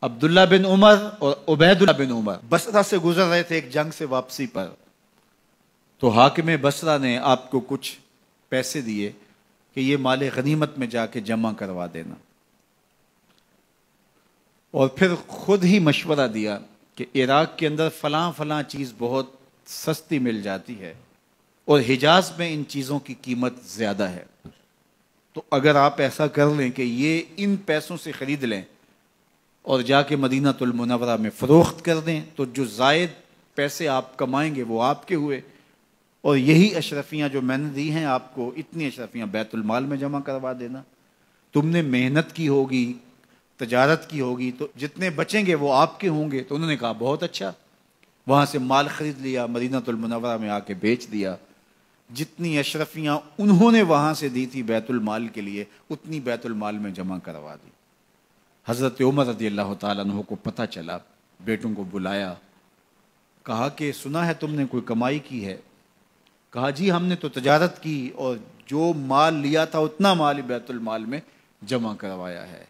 عبداللہ بن عمر اور عبید اللہ بن عمر بصرہ سے گزر رہے تھے ایک جنگ سے واپسی پر، تو حاکم بصرہ نے آپ کو کچھ پیسے دیے کہ یہ مال غنیمت میں جا کے جمع کروا دینا، اور پھر خود ہی مشورہ دیا کہ عراق کے اندر فلاں فلاں چیز بہت سستی مل جاتی ہے اور حجاز میں ان چیزوں کی قیمت زیادہ ہے، تو اگر آپ ایسا کر لیں کہ یہ ان پیسوں سے خرید لیں اور جا کے مدینہ المنورہ میں فروخت کر دیں، تو جو زائد پیسے آپ کمائیں گے وہ آپ کے ہوئے، اور یہی اشرفیاں جو میں نے دی ہیں آپ کو، اتنی اشرفیاں بیت المال میں جمع کروا دینا۔ تم نے محنت کی ہوگی، تجارت کی ہوگی، تو جتنے بچیں گے وہ آپ کے ہوں گے۔ تو انہوں نے کہا بہت اچھا، وہاں سے مال خرید لیا، مدینہ المنورہ میں آ کے بیچ دیا۔ جتنی اشرفیاں انہوں نے وہاں سے دی تھی بیت المال کے لیے، اتنی بیت المال میں جمع کروا دی۔ حضرت عمر رضی اللہ تعالیٰ عنہ کو پتہ چلا، بیٹوں کو بلایا، کہا کہ سنا ہے تم نے کوئی کمائی کی ہے؟ کہا جی ہم نے تو تجارت کی اور جو مال لیا تھا اتنا مال بیت المال میں جمع کروایا ہے۔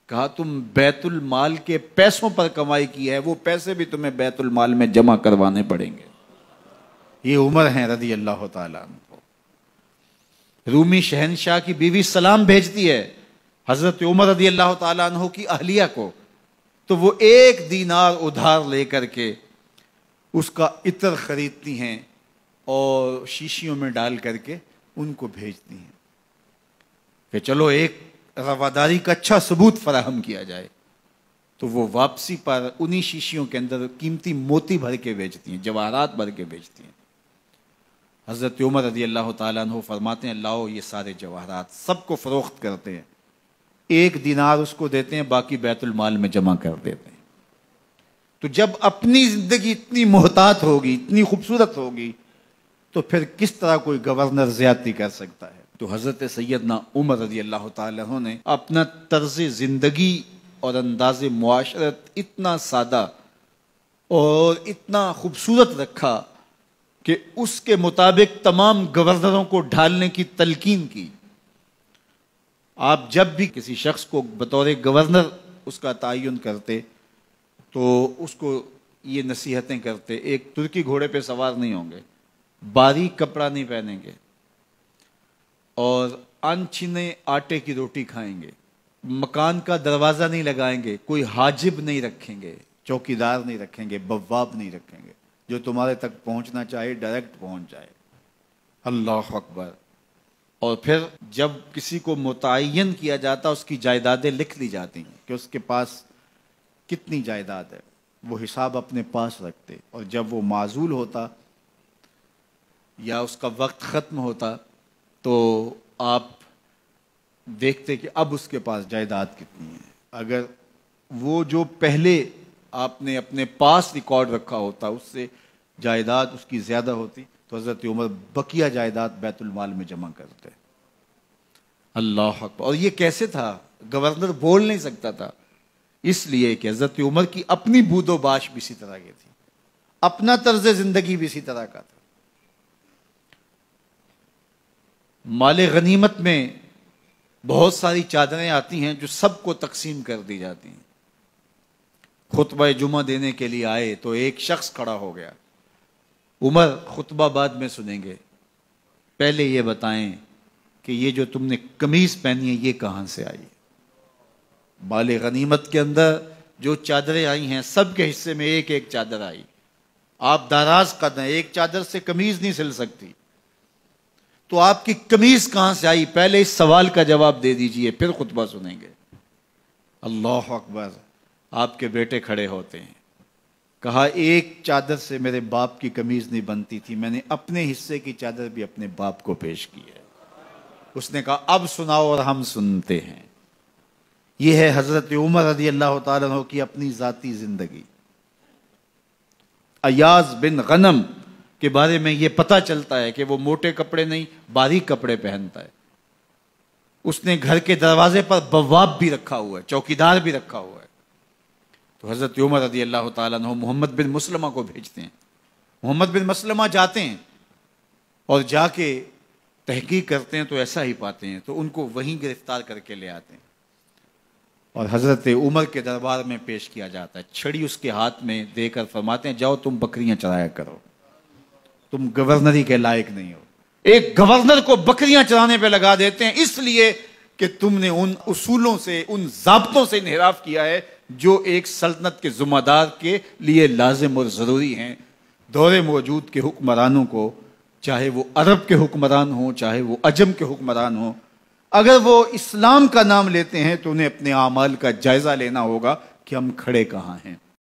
کہا تم بیت المال کے پیسوں پر کمائی کی ہے، وہ پیسے بھی تمہیں بیت المال میں جمع کروانے پڑیں گے۔ یہ عمر ہیں رضی اللہ تعالیٰ عنہ۔ رومی شہنشاہ کی بیوی سلام بھیجتی ہے حضرت عمر رضی اللہ تعالیٰ عنہ کی اہلیہ کو، تو وہ 1 دینار ادھار لے کر کے اس کا عطر خریدتی ہیں اور شیشیوں میں ڈال کر کے ان کو بھیجتی ہیں کہ چلو ایک رواداری کا اچھا ثبوت فراہم کیا جائے۔ تو وہ واپسی پر انہی شیشیوں کے اندر قیمتی موتی بھر کے بیچتی ہیں، جواہرات بھر کے بیچتی ہیں۔ حضرت عمر رضی اللہ تعالیٰ عنہ فرماتے ہیں لاؤ یہ سارے جواہرات، سب کو فروخت کرتے ہیں، 1 دینار اس کو دیتے ہیں، باقی بیت المال میں جمع کر دیتے ہیں۔ تو جب اپنی زندگی اتنی محتاط ہوگی، اتنی خوبصورت ہوگی، تو پھر کس طرح کوئی گورنر زیادتی کر سکتا ہے؟ تو حضرت سیدنا عمر رضی اللہ تعالیٰ عنہ نے اپنا طرز زندگی اور انداز معاشرت اتنا سادہ اور اتنا خوبصورت رکھا کہ اس کے مطابق تمام گورنروں کو ڈھالنے کی تلقین کی۔ آپ جب بھی کسی شخص کو بطور گورنر اس کا تعین کرتے تو اس کو یہ نصیحتیں کرتے، ایک ترکی گھوڑے پہ سوار نہیں ہوں گے، باریک کپڑا نہیں پہنیں گے، اور انچھنے آٹے کی روٹی کھائیں گے، مکان کا دروازہ نہیں لگائیں گے، کوئی حاجب نہیں رکھیں گے، چوکیدار نہیں رکھیں گے، بواب نہیں رکھیں گے، جو تمہارے تک پہنچنا چاہے ڈائریکٹ پہنچ جائے۔ اللہ اکبر۔ اور پھر جب کسی کو متعین کیا جاتا اس کی جائیدادیں لکھ لی جاتی ہیں کہ اس کے پاس کتنی جائیداد ہے، وہ حساب اپنے پاس رکھتے، اور جب وہ معزول ہوتا یا اس کا وقت ختم ہوتا تو آپ دیکھتے کہ اب اس کے پاس جائیداد کتنی ہے۔ اگر وہ جو پہلے آپ نے اپنے پاس ریکارڈ رکھا ہوتا اس سے جائیداد اس کی زیادہ ہوتی تو حضرت عمر بقیہ جائیداد بیت المال میں جمع کرتے۔ اللہ اکبر۔ اور یہ کیسے تھا؟ گورنر بول نہیں سکتا تھا، اس لیے کہ حضرت عمر کی اپنی بود و باش بھی اسی طرح کی تھی، اپنا طرز زندگی بھی اسی طرح کا تھا۔ مال غنیمت میں بہت ساری چادریں آتی ہیں جو سب کو تقسیم کر دی جاتی ہیں۔ خطبہ جمعہ دینے کے لیے آئے تو ایک شخص کھڑا ہو گیا، عمر خطبہ بعد میں سنیں گے، پہلے یہ بتائیں کہ یہ جو تم نے قمیض پہنی ہے یہ کہاں سے آئی؟ مال غنیمت کے اندر جو چادریں آئی ہیں سب کے حصے میں ایک ایک چادر آئی، آپ داراز قد ہیں، ایک چادر سے قمیض نہیں سل سکتی، تو آپ کی قمیض کہاں سے آئی؟ پہلے اس سوال کا جواب دے دیجئے، پھر خطبہ سنیں گے۔ اللہ اکبر۔ آپ کے بیٹے کھڑے ہوتے ہیں، کہا ایک چادر سے میرے باپ کی قمیض نہیں بنتی تھی، میں نے اپنے حصے کی چادر بھی اپنے باپ کو پیش کی ہے۔ اس نے کہا اب سناؤ، اور ہم سنتے ہیں۔ یہ ہے حضرت عمر رضی اللہ تعالیٰ عنہ کی اپنی ذاتی زندگی۔ ایاز بن غنم کے بارے میں یہ پتہ چلتا ہے کہ وہ موٹے کپڑے نہیں باریک کپڑے پہنتا ہے۔ اس نے گھر کے دروازے پر بواب بھی رکھا ہوا ہے، چوکیدار بھی رکھا ہوا ہے۔ تو حضرت عمر رضی اللہ تعالیٰ عنہ محمد بن مسلمہ کو بھیجتے ہیں، محمد بن مسلمہ جاتے ہیں اور جا کے تحقیق کرتے ہیں تو ایسا ہی پاتے ہیں، تو ان کو وہیں گرفتار کر کے لے آتے ہیں۔ اور حضرت عمر کے دربار میں پیش کیا جاتا ہے، چھڑی اس کے ہاتھ میں دے کر فرماتے ہیں جاؤ تم بکریاں چرایا کرو، تم گورنری کے لائق نہیں ہو۔ ایک گورنر کو بکریاں چرانے پہ لگا دیتے ہیں اس لیے کہ تم نے ان اصولوں سے، ان ضابطوں سے انحراف کیا ہے جو ایک سلطنت کے ذمہ دار کے لیے لازم اور ضروری ہیں۔ دور موجود کے حکمرانوں کو، چاہے وہ عرب کے حکمران ہوں چاہے وہ عجم کے حکمران ہوں، اگر وہ اسلام کا نام لیتے ہیں تو انہیں اپنے اعمال کا جائزہ لینا ہوگا کہ ہم کھڑے کہاں ہیں۔